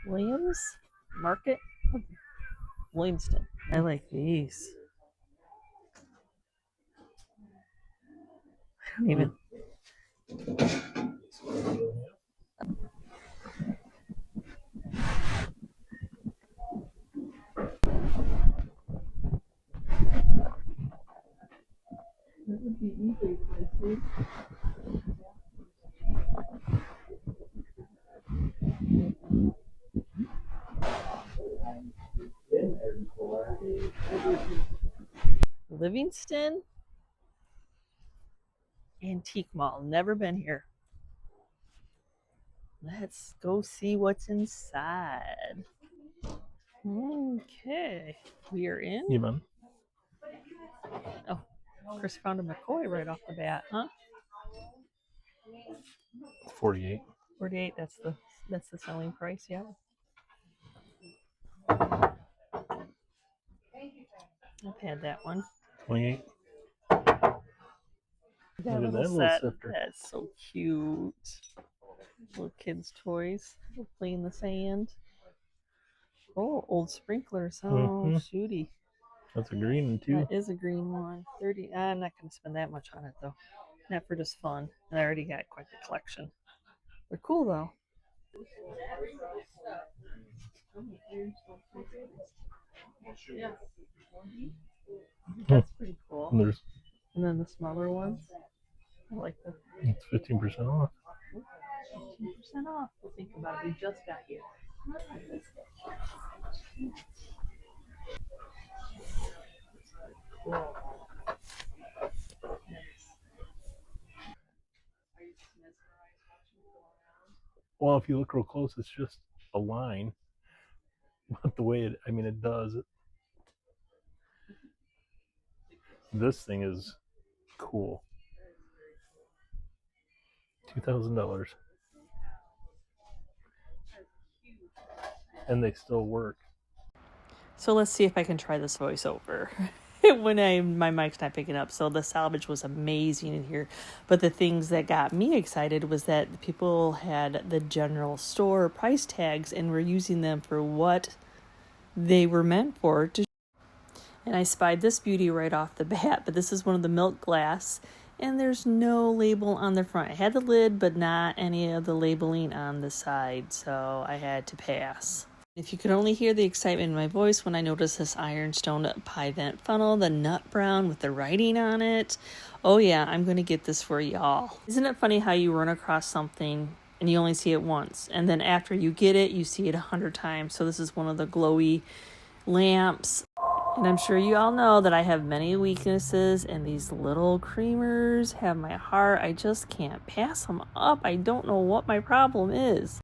Williams Market of Livingston. I like these. I don't even. That would be eBay prices. Livingston Antique Mall. Never been here. Let's go see what's inside. Okay, we are in. Yeah, man. Oh, Chris found a McCoy right off the bat, huh? 48. 48. That's the selling price. Yeah. I've had that one. 28. That Look at little that little set. sifter. That's so cute. Little kids' toys. They'll play in the sand. Oh, old sprinklers. Oh, shooty. That's a green one too. That is a green one. 30. I'm not going to spend that much on it though. Not for just fun. And I already got quite the collection. They're cool though. Yeah. That's pretty cool. And then the smaller ones. I like the. It's 15% off. 15% off. We'll think about it. We just got here. Cool. Well, if you look real close, it's just a line. But the way it does. This thing is cool. $2,000. And they still work. So let's see if I can try this voiceover when my mic's not picking up. So the salvage was amazing in here, but the things that got me excited was that the people had the general store price tags and were using them for what they were meant for. And I spied this beauty right off the bat, but this is one of the milk glass, and there's no label on the front. It had the lid, but not any of the labeling on the side, so I had to pass. If you could only hear the excitement in my voice when I noticed this ironstone pie vent funnel, the nut brown with the writing on it. Oh yeah, I'm going to get this for y'all. Isn't it funny how you run across something and you only see it once, and then after you get it, you see it 100 times. So this is one of the glowy lamps. And I'm sure you all know that I have many weaknesses, and these little creamers have my heart. I just can't pass them up. I don't know what my problem is.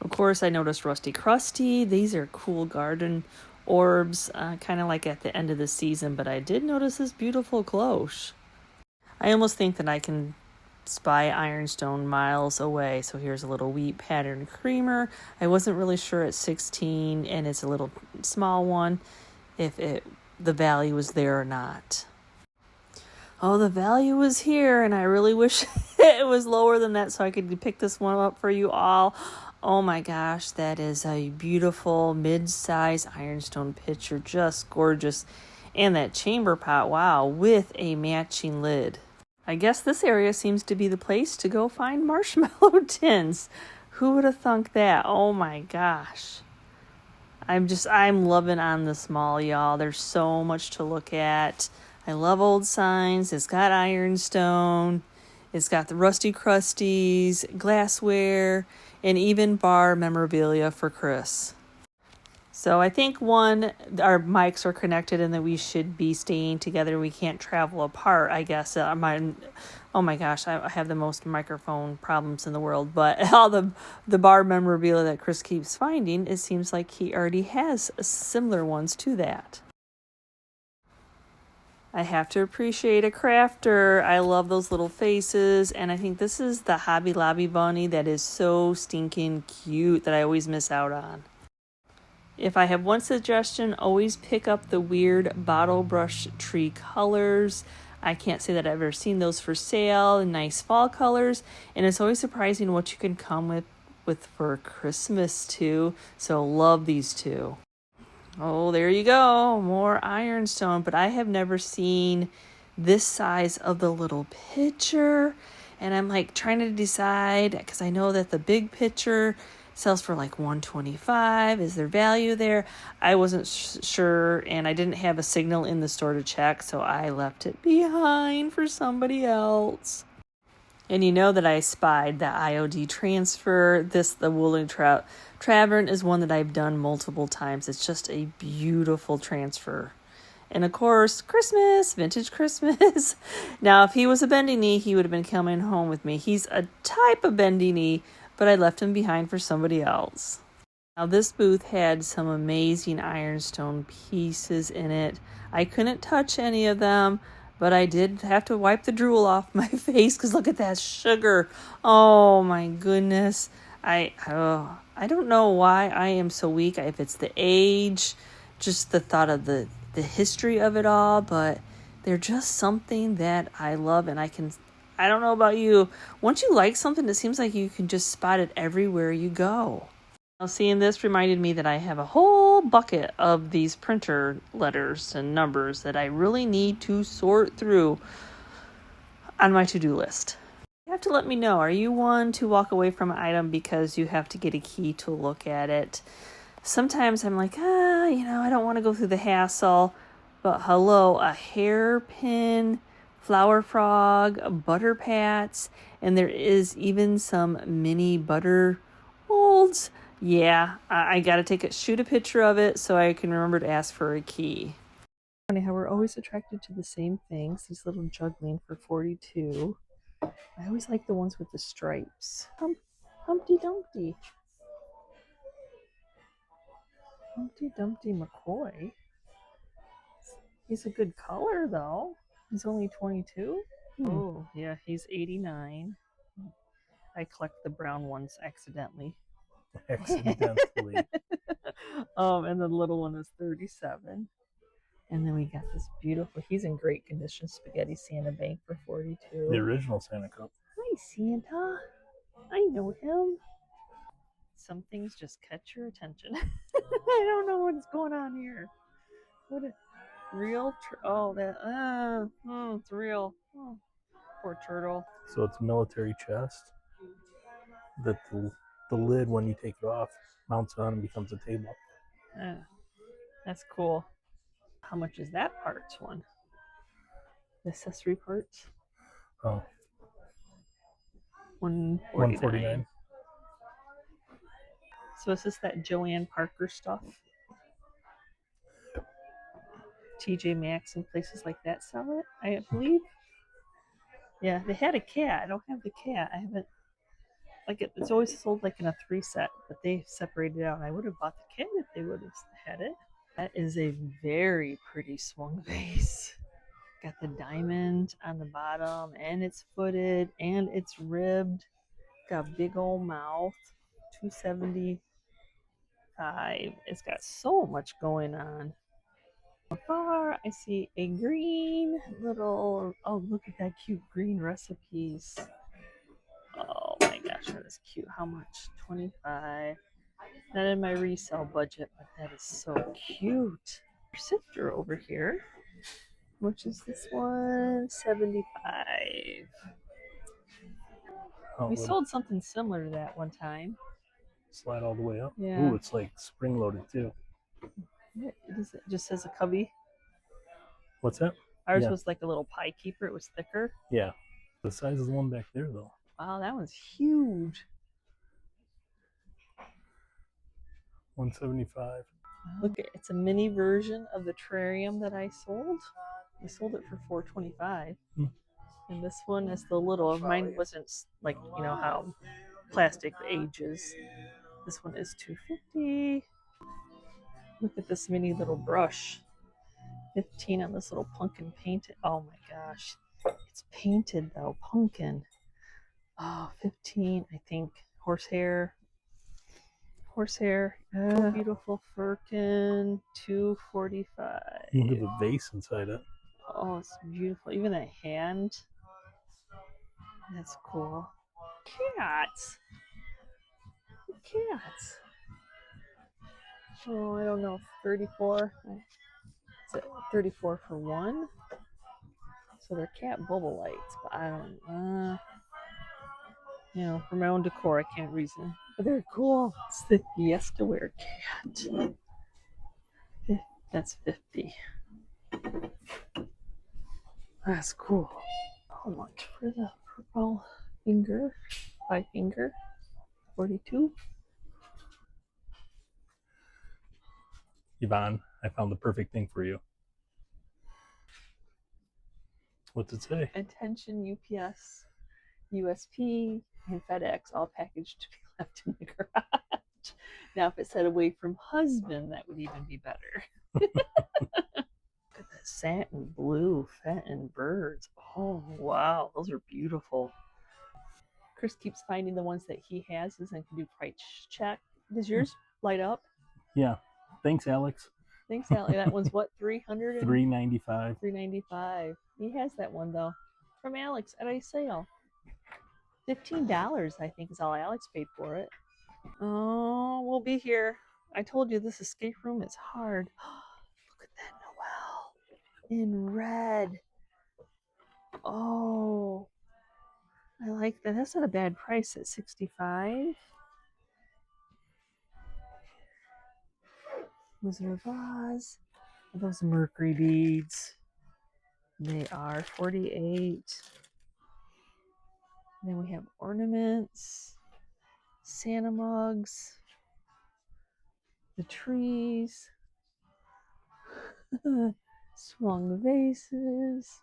Of course, I noticed Rusty Crusty. These are cool garden orbs, kind of like at the end of the season, but I did notice this beautiful cloche. I almost think that I can spy ironstone miles away. So here's a little wheat pattern creamer. I wasn't really sure at 16, and it's a little small one, if the value was there or not. Oh, the value was here, and I really wish it was lower than that so I could pick this one up for you all. Oh my gosh, that is a beautiful mid-size ironstone pitcher, just gorgeous. And that chamber pot, wow, with a matching lid. I guess this area seems to be the place to go find marshmallow tins. Who would have thunk that? Oh my gosh. I'm loving on this mall, y'all. There's so much to look at. I love old signs. It's got ironstone. It's got the Rusty Crusties, glassware, and even bar memorabilia for Chris. So I think our mics are connected and that we should be staying together. We can't travel apart, I guess. Oh my gosh, I have the most microphone problems in the world. But all the bar memorabilia that Chris keeps finding, it seems like he already has similar ones to that. I have to appreciate a crafter. I love those little faces. And I think this is the Hobby Lobby bunny that is so stinking cute that I always miss out on. If I have one suggestion, always pick up the weird bottle brush tree colors. I can't say that I've ever seen those for sale. Nice fall colors. And it's always surprising what you can come for Christmas too. So love these two. Oh, there you go. More ironstone, but I have never seen this size of the little pitcher. And I'm like trying to decide because I know that the big pitcher sells for like $125. Is there value there? I wasn't sure, and I didn't have a signal in the store to check, so I left it behind for somebody else. And you know that I spied the IOD transfer. The Woolen Tavern is one that I've done multiple times. It's just a beautiful transfer. And of course, Christmas, vintage Christmas. Now, if he was a bendy knee, he would have been coming home with me. He's a type of bendy knee, but I left him behind for somebody else. Now, this booth had some amazing ironstone pieces in it. I couldn't touch any of them, but I did have to wipe the drool off my face because look at that sugar. Oh my goodness. I don't know why I am so weak. If it's the age, just the thought of the history of it all, but they're just something that I love, and I don't know about you. Once you like something, it seems like you can just spot it everywhere you go. Now, seeing this reminded me that I have a whole bucket of these printer letters and numbers that I really need to sort through on my to-do list. You have to let me know. Are you one to walk away from an item because you have to get a key to look at it? Sometimes I'm like, I don't want to go through the hassle. But hello, a hairpin, flower frog, butter pats, and there is even some mini butter molds. Yeah, I got to shoot a picture of it so I can remember to ask for a key. Funny how we're always attracted to the same things. These little juggling for $42. I always like the ones with the stripes. Humpty Dumpty. Humpty Dumpty McCoy. He's a good color, though. He's only 22. Oh, yeah, he's 89. I collect the brown ones accidentally. Accidentally. And the little one is 37. And then we got this beautiful, he's in great condition, Spaghetti Santa Bank for 42. The original Santa Cup. Hi, Santa. I know him. Some things just catch your attention. I don't know what's going on here. What a real, it's real. Oh, poor turtle. So it's a military chest that the lid, when you take it off, mounts on and becomes a table. That's cool. How much is that parts one? The accessory parts? Oh. $149. So is this that Joanne Parker stuff? TJ Maxx and places like that sell it, I believe. Yeah, they had a cat. I don't have the cat. I haven't. It's always sold like in a 3 set, but they separated it out. I would have bought the cat if they would have had it. That is a very pretty swung vase. Got the diamond on the bottom, and it's footed, and it's ribbed. Got a big old mouth. $275. It's got so much going on. Far, I see a green little. Oh, look at that cute green recipes. Oh my gosh, that is cute. How much? $25. Not in my resale budget, but that is so cute. Sifter over here. Which is this one? $75. We sold something similar to that one time. Slide all the way up. Yeah. Ooh, it's like spring loaded too. It just says a cubby. What's that? Ours was like a little pie keeper. It was thicker. Yeah. The size of the one back there, though. Wow, that one's huge. $175. Look, it's a mini version of the terrarium that I sold. I sold it for $425. And this one is the little. Mine wasn't like, how plastic ages. This one is $250. Look at this mini little brush. $15 on this little pumpkin painted. Oh my gosh. It's painted though. Pumpkin. Oh, $15. I think horsehair. Beautiful firkin. $245. Look at the vase inside it. Oh, it's beautiful. Even that hand. That's cool. Cats. cats. Oh, I don't know. 34. Is it 34 for one? So they're cat bubble lights, but I don't. You know, for my own decor, I can't reason. But they're cool. It's the Fiesta Wear cat. That's 50. That's cool. How much for the purple finger? 5 finger? 42. Yvonne, I found the perfect thing for you. What's it say? Attention UPS, USP, and FedEx, all packaged to be left in the garage. Now, if it said away from husband, that would even be better. Look at that satin blue Fenton birds. Oh, wow. Those are beautiful. Chris keeps finding the ones that he has and can do price check. Does yours light up? Yeah. Thanks, Alex. Thanks, Allie. That one's what, 300? $3.95. $3.95. He has that one though, from Alex at a sale. $15, I think, is all Alex paid for it. Oh, we'll be here. I told you this escape room is hard. Look at that Noelle in red. Oh, I like that. That's not a bad price at $65. Wizard of Oz. Those mercury beads. They are $48. Then we have ornaments, Santa mugs, the trees, swung vases.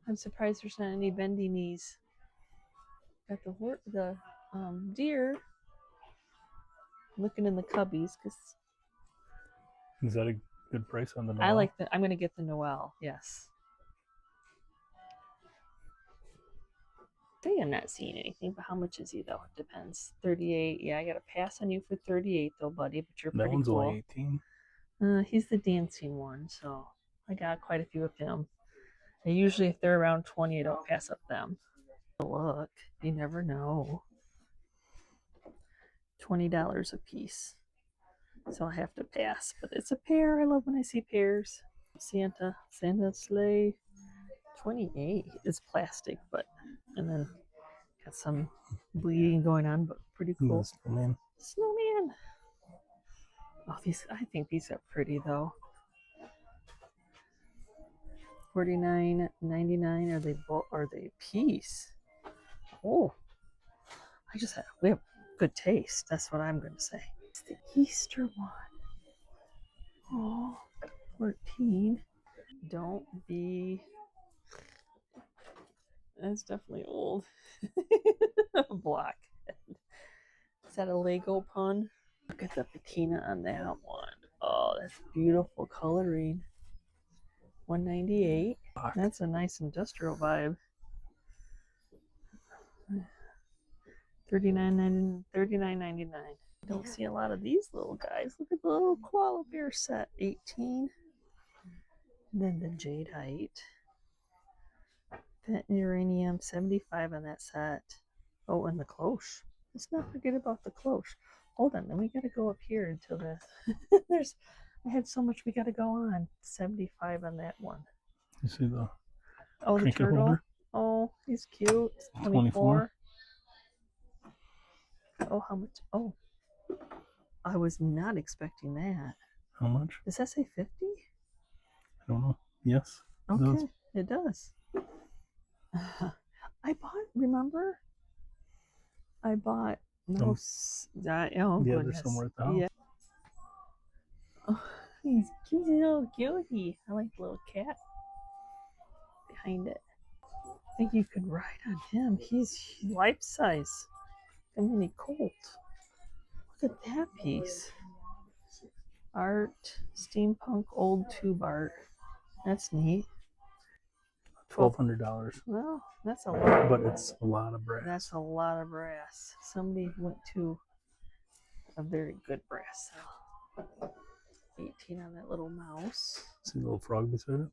I'm surprised there's not any bendy knees. Got the deer. Looking in the cubbies because Is that a good price on the Noel? I like the. I'm gonna get the Noel. Yes. I think I'm not seeing anything, but how much is he though? It depends. 38. Yeah, I gotta pass on you for 38 though, buddy. But you're that pretty one's cool. only 18. He's the dancing one, so I got quite a few of him. And usually, if they're around 20, I don't pass up them. Look, you never know. $20 a piece, so I have to pass. But it's a pair. I love when I see pairs. Santa sleigh. 28. It's plastic, but and then got some bleeding going on, but pretty cool. Snowman. Snowman. Oh, these. I think these are pretty though. $49.99. Are they a piece? Oh, we have good taste. That's what I'm going to say. It's the Easter one. Oh, 14. Don't be. That's definitely old. Block. Is that a Lego pun? Look at the patina on that one. Oh, that's beautiful coloring. $198. That's a nice industrial vibe. $39.99. Don't see a lot of these little guys. Look at the little koala bear set. 18. And then the jadeite. Pet uranium. 75 on that set. Oh, and the cloche. Let's not forget about the cloche. Hold on, then we gotta go up here until the I had so much we gotta go on. 75 on that one. You see the the turtle holder? Oh, he's cute. 24. Oh, how much? Oh, I was not expecting that. How much? Does that say 50? I don't know. Yes. Okay, it does. I bought. No. Yeah, there's somewhere at the house. Yeah. Oh, he's cute, little cutie. I like the little cat behind it. I think you could ride on him. He's life size. A mini colt. Look at that piece. Art, steampunk, old tube art. That's neat. $1,200. Well, that's a lot. But it's a lot of brass. That's a lot of brass. Somebody went to a very good brass sale. 18 on that little mouse. See the little frog beside it?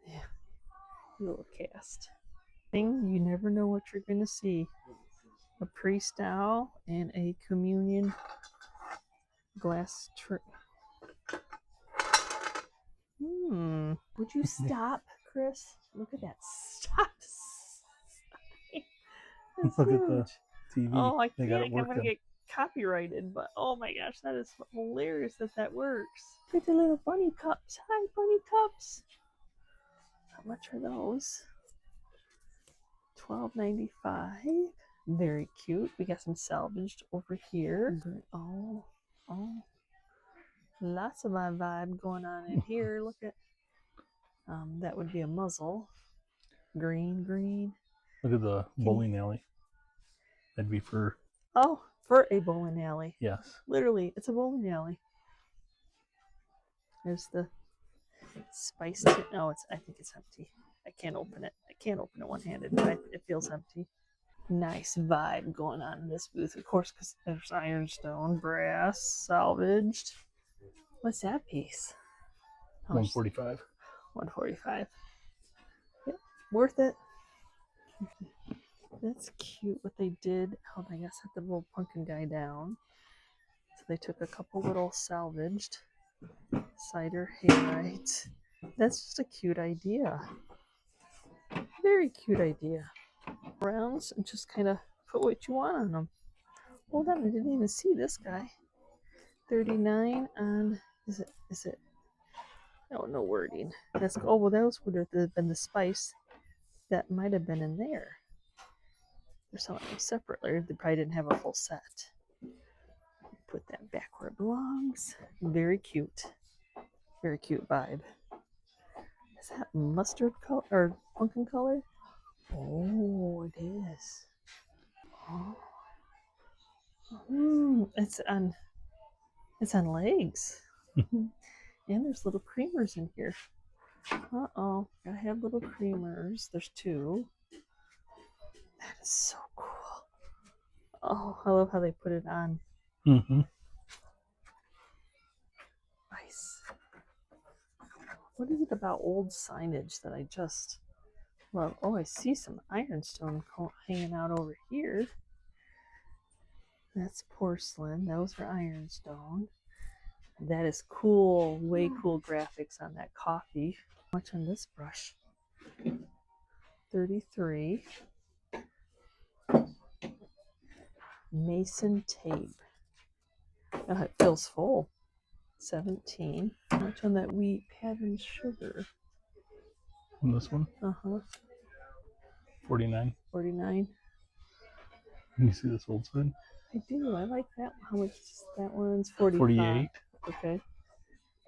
Yeah. Little cast. Thing you never know what you're gonna see. a priest owl, and a communion glass tray. Would you stop, Chris? Look at that. Stop. Look at the TV. Oh, I They got can't. it I'm gonna working. get copyrighted, but oh my gosh, that is hilarious that works. Look at the little bunny cups. Hi, bunny cups. How much are those? $12.95. Very cute. We got some salvaged over here. Oh, lots of my vibe going on in here. Look at that would be a muzzle. Green. Look at the bowling alley. That'd be for for a bowling alley. Yes. Literally, it's a bowling alley. There's the spice tin. Oh, I think it's empty. I can't open it. I can't open it one-handed, but it feels empty. Nice vibe going on in this booth, of course, because there's ironstone, brass, salvaged. What's that piece? $145. $145. Yep, worth it. That's cute what they did. Oh, I guess set the little pumpkin guy down. So they took a couple little salvaged cider hayright. That's just a cute idea. Very cute idea. Rounds and just kind of put what you want on them. Hold on, I didn't even see this guy. 39 on, is it? Oh, no wording. That's, oh, well, those would have been the spice that might have been in there. They're selling them separately. They probably didn't have a full set. Put that back where it belongs. Very cute. Very cute vibe. Is that mustard color or pumpkin color? Oh, it is. Oh, it's on legs. And there's little creamers in here. Uh-oh, gotta have little creamers. There's two. That is so cool. Oh, I love how they put it on. Mm-hmm. Nice. What is it about old signage that I just love? Oh, I see some ironstone hanging out over here. That's porcelain. Those are ironstone. That is cool. Way cool graphics on that coffee. How much on this brush? $33. Mason tape. Oh, it feels full. $17. How much on that wheat patterned sugar? And this one? Uh-huh. $49. $49. Can you see this old side? I do. I like that. How much is that one's? $45. $48. Okay.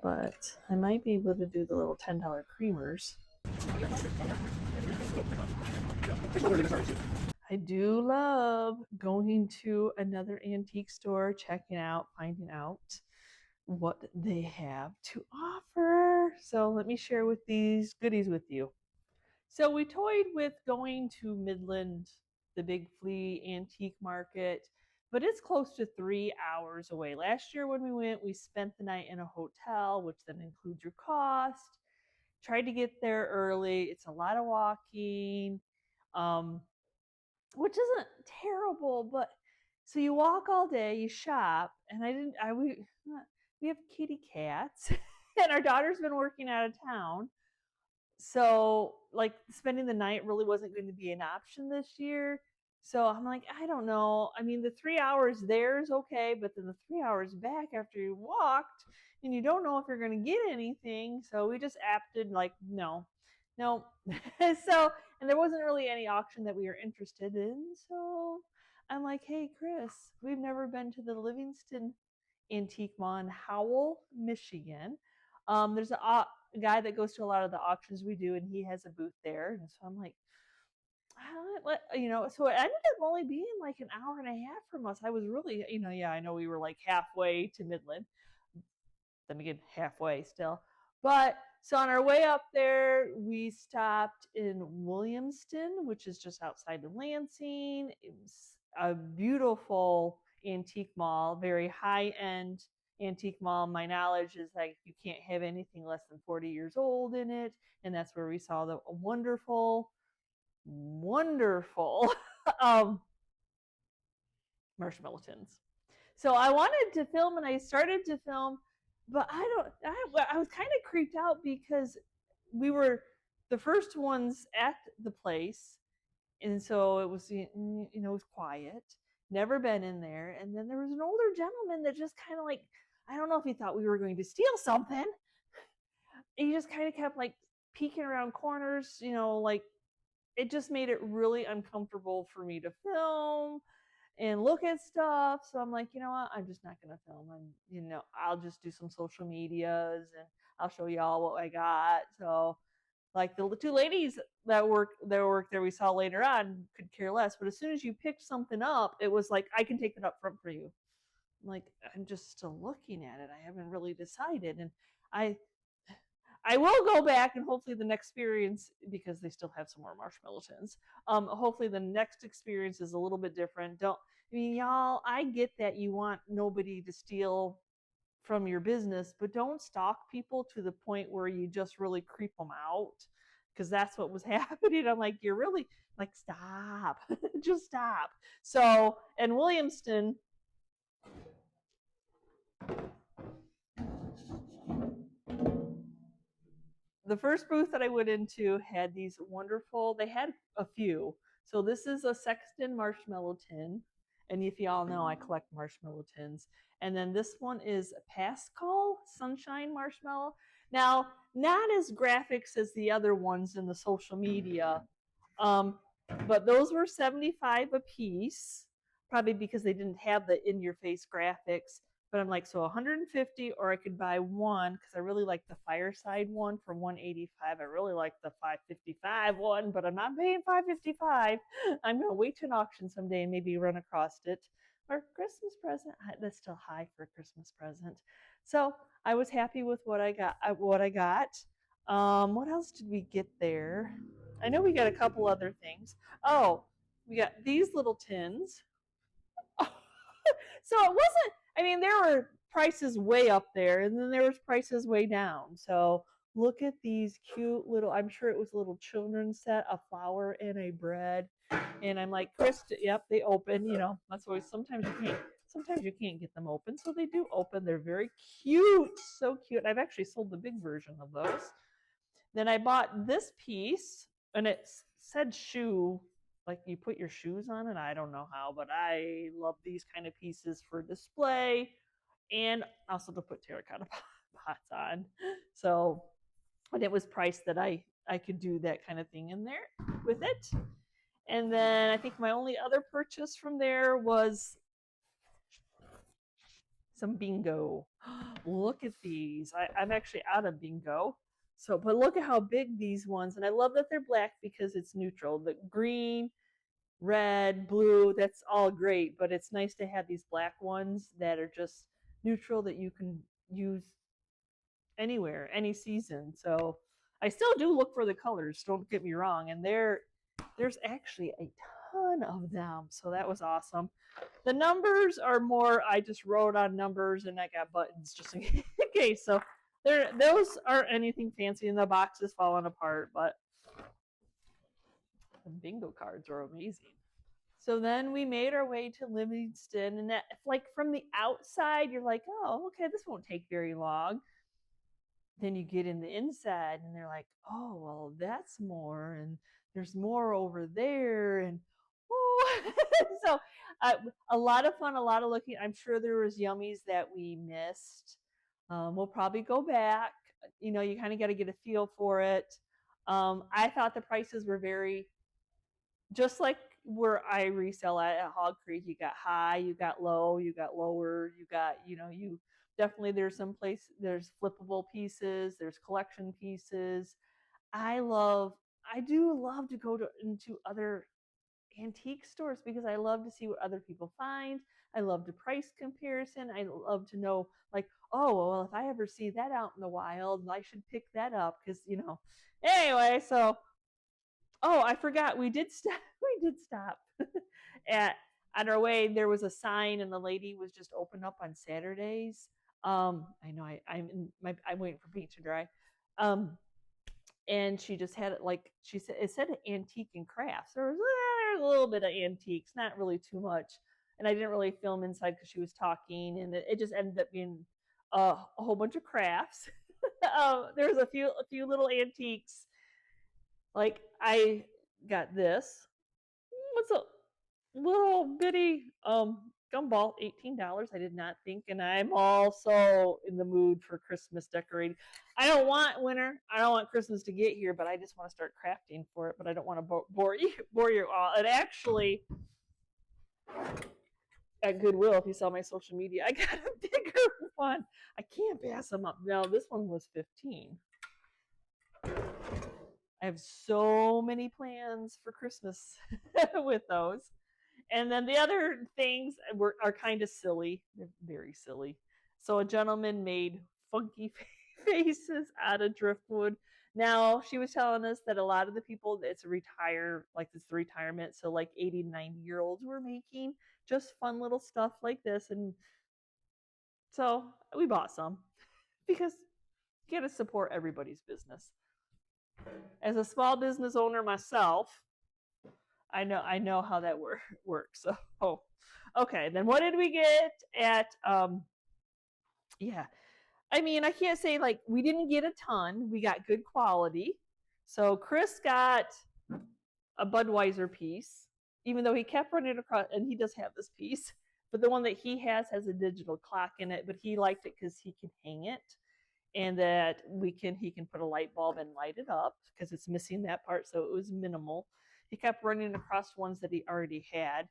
But I might be able to do the little $10 creamers. I do love going to another antique store, checking out, finding out what they have to offer. So let me share with these goodies with you. So we toyed with going to Midland, the Big Flea Antique Market, but it's close to 3 hours away. Last year when we went, we spent the night in a hotel, which then includes your cost. Tried to get there early. It's a lot of walking, which isn't terrible, but so you walk all day, you shop, and we have kitty cats, and our daughter's been working out of town. So like spending the night really wasn't going to be an option this year. So I'm like, I don't know. I mean, the 3 hours there is okay, but then the 3 hours back after you walked and you don't know if you're going to get anything. So we just opted like, no. So, and there wasn't really any auction that we were interested in. So I'm like, hey, Chris, we've never been to the Livingston Antique Mall in Howell, Michigan. There's a guy that goes to a lot of the auctions we do, and he has a booth there. And so I'm like, so it ended up only being like an hour and a half from us. I was really, I know we were like halfway to Midland. Then again, halfway still. But so on our way up there, we stopped in Williamston, which is just outside of Lansing. It was a beautiful antique mall, very high end antique mall. My knowledge is like you can't have anything less than 40 years old in it. And that's where we saw the wonderful, wonderful marshmallow tins. So I wanted to film and I started to film, but I was kind of creeped out because we were the first ones at the place. And so it was, it was quiet, never been in there. And then there was an older gentleman that just kind of like, I don't know if he thought we were going to steal something. He just kind of kept like peeking around corners, like it just made it really uncomfortable for me to film and look at stuff. So I'm like, you know what? I'm just not going to film. I'll just do some social medias and I'll show y'all what I got. So like the two ladies that work there we saw later on could care less. But as soon as you picked something up, it was like, I can take it up front for you. I'm like, I'm just still looking at it. I haven't really decided. And I I will go back and hopefully the next experience, because they still have some more marshmallow tins. Hopefully the next experience is a little bit different. Y'all, I get that you want nobody to steal from your business, but don't stalk people to the point where you just really creep them out, because that's what was happening. I'm like, you're really like, stop, just stop. So, in Williamston, the first booth that I went into had these wonderful, they had a few. So this is a Sexton marshmallow tin. And if y'all know, I collect marshmallow tins. And then this one is Pascal Sunshine Marshmallow. Now, not as graphics as the other ones in the social media, um, but those were 75 a piece, probably because they didn't have the in your face graphics. But I'm like, so 150, or I could buy one because I really like the Fireside one for 185. I really like the 555 one, but I'm not paying 555. I'm gonna wait to an auction someday and maybe run across it. Or Christmas present. That's still high for a Christmas present. So I was happy with what I got. What else did we get there? I know we got a couple other things. Oh, we got these little tins. So it wasn't, there were prices way up there and then there was prices way down. So look at these cute little, I'm sure it was a little children's set, a flower and a bread. And I'm like, Chris, yep, they open, that's always, sometimes you can't get them open. So they do open. They're very cute. So cute. I've actually sold the big version of those. Then I bought this piece and it said shoe, like you put your shoes on it. I don't know how, but I love these kind of pieces for display and also to put terracotta pots on. So, and it was priced that I could do that kind of thing in there with it. And then I think my only other purchase from there was some bingo. Look at these. I'm actually out of bingo. So, but look at how big these ones, and I love that they're black because it's neutral. The green, red, blue, that's all great, but it's nice to have these black ones that are just neutral that you can use anywhere, any season. So, I still do look for the colors, don't get me wrong, and there's actually a ton of them. So that was awesome. The numbers are more, I just wrote on numbers and I got buttons just in case. So those aren't anything fancy, and the box is falling apart, but the bingo cards are amazing. So then we made our way to Livingston, and that, like, from the outside, you're like, oh, okay, this won't take very long. Then you get in the inside, and they're like, oh, well, that's more, and there's more over there, and oh, so a lot of fun, a lot of looking. I'm sure there was yummies that we missed. We'll probably go back. You kind of got to get a feel for it. I thought the prices were very, just like where I resell at Hog Creek. You got high, you got low, you got lower, you got, you definitely, there's flippable pieces, there's collection pieces. I do love to go into other antique stores because I love to see what other people find. I love the price comparison. I love to know, like, oh, well, if I ever see that out in the wild, I should pick that up because, Anyway, so, oh, I forgot, we did stop. We did stop at on our way. There was a sign, and the lady was just open up on Saturdays. I know I'm waiting for paint to dry. And she just had it, like she said, it said antique and crafts. There's a little bit of antiques, not really too much. and I didn't really film inside because she was talking, and it just ended up being a whole bunch of crafts. There was a few little antiques. Like I got this. What's a little bitty gumball, $18. I did not think, and I'm also in the mood for Christmas decorating. I don't want winter. I don't want Christmas to get here, but I just want to start crafting for it. But I don't want to bore you all. And actually, at Goodwill, if you saw my social media, I got a bigger one. I can't pass them up. No, this one was 15. I have so many plans for Christmas with those. And then the other things are kind of silly. They're very silly. So a gentleman made funky faces out of driftwood. Now, she was telling us that a lot of the people, it's the retirement, so like 80 to 90-year-olds were making just fun little stuff like this. And so we bought some because you got to support everybody's business. As a small business owner myself, I know how that works. So, okay. Then what did we get at? Yeah. I mean, I can't say like we didn't get a ton. We got good quality. So Chris got a Budweiser piece, even though he kept running across, and he does have this piece, but the one that he has a digital clock in it. But he liked it because he can hang it, and that he can put a light bulb and light it up because it's missing that part, so it was minimal. He kept running across ones that he already had.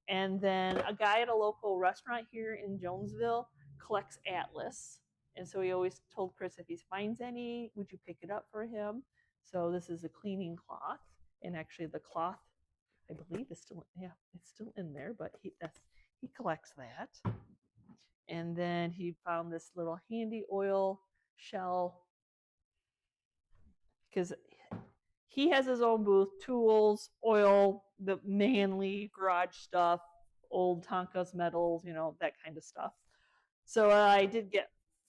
And then a guy at a local restaurant here in Jonesville collects atlas, and so he always told Chris, if he finds any, would you pick it up for him? So this is a cleaning cloth, and actually the cloth, I believe, is still, yeah, it's still in there, but he collects that. And then he found this little handy oil shell because he has his own booth, tools, oil, the manly garage stuff, old Tonka's metals, that kind of stuff. So I did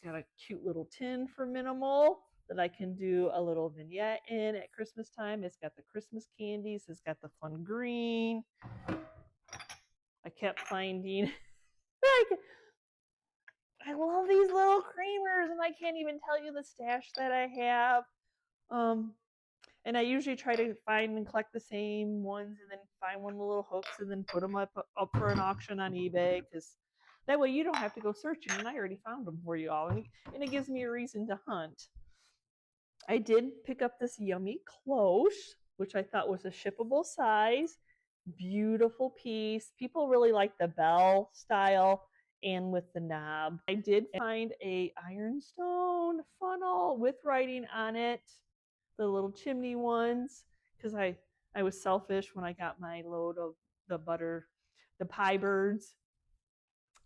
got a cute little tin for minimal that I can do a little vignette in at Christmas time. It's got the Christmas candies. It's got the fun green. I kept finding like I love these little creamers, and I can't even tell you the stash that I have. And I usually try to find and collect the same ones, and then find one of the little hooks, and then put them up for an auction on eBay, because that way you don't have to go searching, and I already found them for you all, and it gives me a reason to hunt. I did pick up this yummy cloche, which I thought was a shippable size. Beautiful piece. People really like the bell style and with the knob. I did find a ironstone funnel with writing on it, the little chimney ones, because I was selfish when I got my load of the pie birds,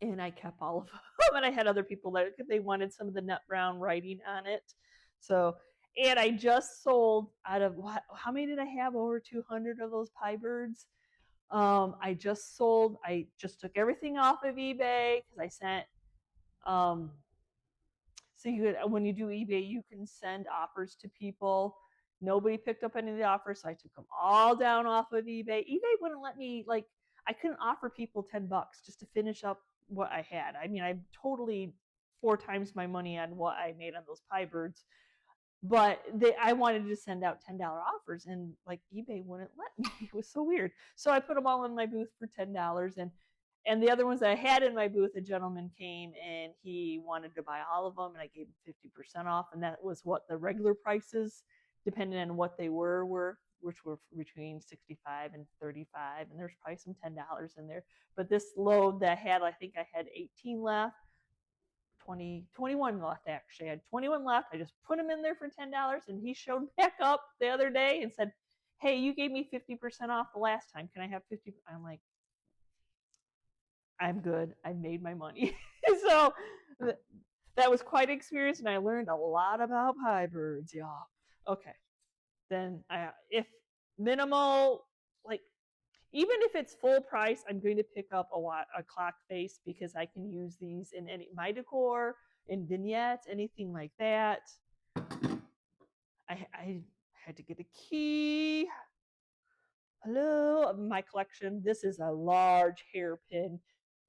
and I kept all of them. And I had other people that they wanted some of the nut brown writing on it. So, and I just sold out of how many did I have? Over 200 of those pie birds. I just took everything off of eBay because I sent so when you do eBay, you can send offers to people. Nobody picked up any of the offers, so I took them all down off of eBay. eBay wouldn't let me, like, I couldn't offer people $10 just to finish up what I had. I mean, I totally 4 times my money on what I made on those pie birds, but I wanted to send out $10 offers, and like eBay wouldn't let me. It was so weird. So I put them all in my booth for $10, and the other ones I had in my booth, a gentleman came and he wanted to buy all of them, and I gave him 50% off, and that was what the regular prices, depending on what they were, which were between 65 and 35, and there's probably some $10 in there. But this load that I think I had 18 left. 21 left, actually. I had 21 left. I just put them in there for $10, and he showed back up the other day and said, hey, you gave me 50% off the last time. Can I have 50? I'm like, I'm good. I made my money. So that was quite an experience, and I learned a lot about pie birds, y'all. Okay. Then if minimal, like, even if it's full price, I'm going to pick up a clock face, because I can use these in my decor, in vignettes, anything like that. I had to get a key. Hello, my collection. This is a large hairpin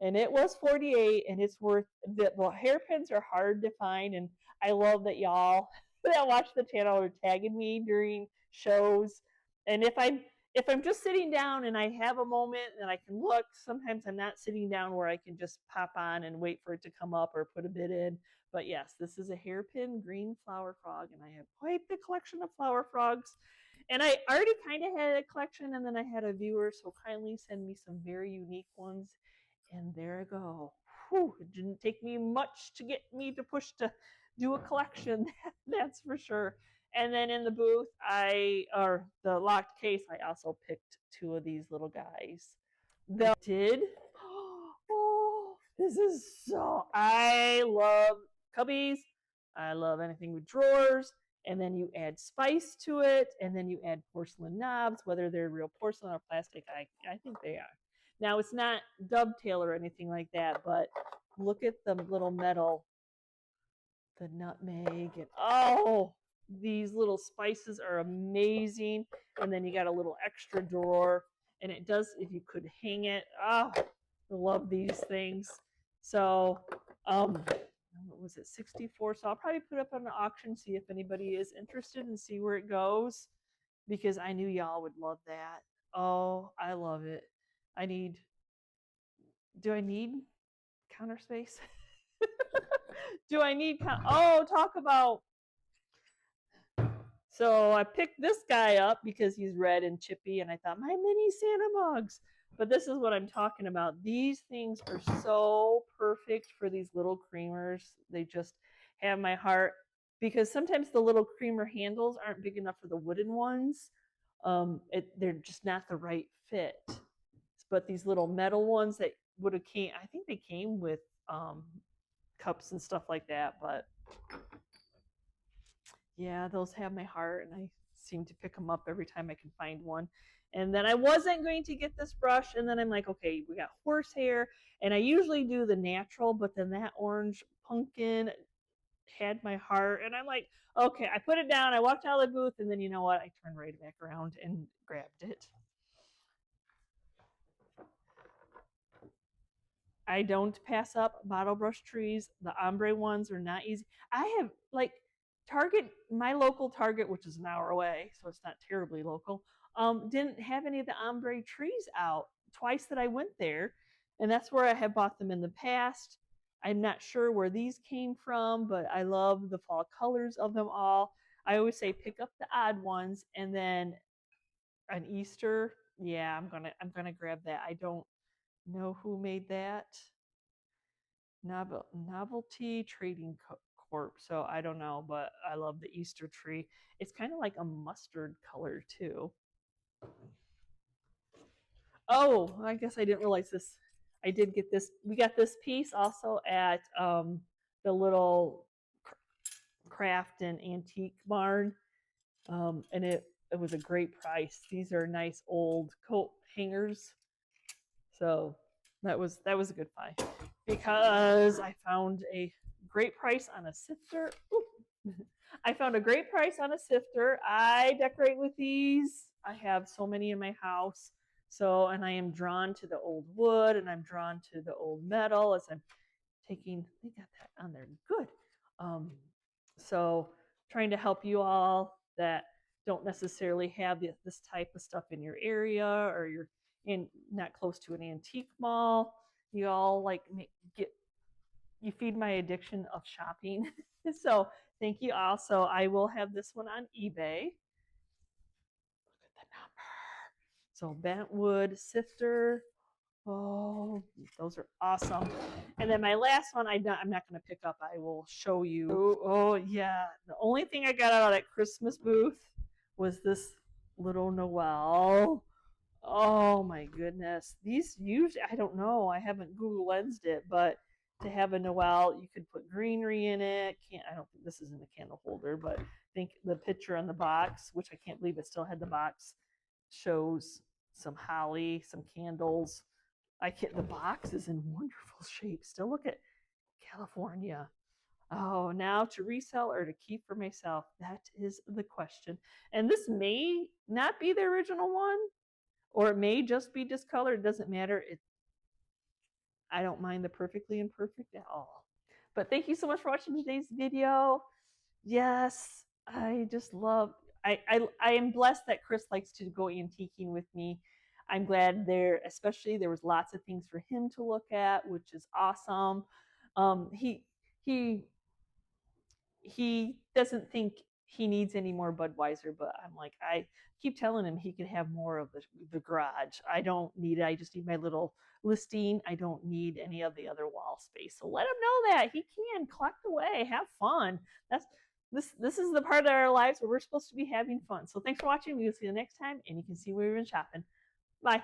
and it was 48, and it's worth that. Well, hairpins are hard to find, and I love that y'all that watch the channel are tagging me during shows. And if I'm just sitting down and I have a moment and I can look, sometimes I'm not sitting down where I can just pop on and wait for it to come up or put a bit in. But yes, this is a hairpin green flower frog, and I have quite the collection of flower frogs. And I already kind of had a collection, and then I had a viewer so kindly send me some very unique ones, and there I go. Whew, it didn't take me much to get me to push to do a collection, that's for sure. And then in the booth, or the locked case, I also picked two of these little guys. I did. Oh, this is so. I love cubbies. I love anything with drawers. And then you add spice to it, and then you add porcelain knobs, whether they're real porcelain or plastic. I think they are. Now it's not dovetail or anything like that, but look at the little metal, the nutmeg, and oh, these little spices are amazing. And then you got a little extra drawer, and it does, if you could hang it. Oh, I love these things. So, what was it, 64? So I'll probably put up on the auction, see if anybody is interested and see where it goes, because I knew y'all would love that. Oh, I love it. Do I need counter space? Do I need, talk about. So I picked this guy up because he's red and chippy, and I thought, my mini Santa mugs. But this is what I'm talking about. These things are so perfect for these little creamers. They just have my heart, because sometimes the little creamer handles aren't big enough for the wooden ones. They're just not the right fit. But these little metal ones that would have came, I think they came with cups and stuff like that. But yeah, those have my heart, and I seem to pick them up every time I can find one. And then I wasn't going to get this brush, and then I'm like, okay, we got horsehair, and I usually do the natural, but then that orange pumpkin had my heart, and I'm like, okay, I put it down, I walked out of the booth, and then you know what? I turned right back around and grabbed it. I don't pass up bottle brush trees. The ombre ones are not easy. I have like Target, my local Target, which is an hour away, so it's not terribly local, didn't have any of the ombre trees out twice that I went there. And that's where I have bought them in the past. I'm not sure where these came from, but I love the fall colors of them all. I always say pick up the odd ones, and then on Easter, yeah, I'm gonna grab that. I don't know who made that. Novelty Trading Corp. So I don't know, but I love the Easter tree. It's kind of like a mustard color too. Oh, I guess I didn't realize this. I did get this. We got this piece also at the little craft and antique barn, and it was a great price. These are nice old coat hangers. So that was a good buy, because I found a great price on a sifter. I found a great price on a sifter. I decorate with these. I have so many in my house. So, and I am drawn to the old wood, and I'm drawn to the old metal as I'm taking, they got that on there. Good. So trying to help you all that don't necessarily have this type of stuff in your area, or you're not close to an antique mall. You all like you feed my addiction of shopping. So thank you all. So I will have this one on eBay. Look at the number. So bentwood sifter. Oh, those are awesome. And then my last one, I'm not going to pick up. I will show you. Oh, yeah. The only thing I got out of that Christmas booth was this little Noel. Oh, my goodness. These usually, I don't know. I haven't Google Lensed it, but to have a Noel, you could put greenery in it. I don't think this is in the candle holder, but I think the picture on the box, which I can't believe it still had the box, shows some holly, some candles. The box is in wonderful shape. Still look at California. Oh, now to resell or to keep for myself? That is the question. And this may not be the original one, or it may just be discolored. It doesn't matter. I don't mind the perfectly imperfect at all. But thank you so much for watching today's video. Yes, I just love, I am blessed that Chris likes to go antiquing with me. I'm glad especially there was lots of things for him to look at, which is awesome. He he he doesn't think he needs any more Budweiser, but I'm like, I keep telling him he can have more of the garage. I don't need it. I just need my little listing. I don't need any of the other wall space. So let him know that he can collect away, have fun. That's this is the part of our lives where we're supposed to be having fun. So thanks for watching. We'll see you next time, and you can see where we've been shopping. Bye.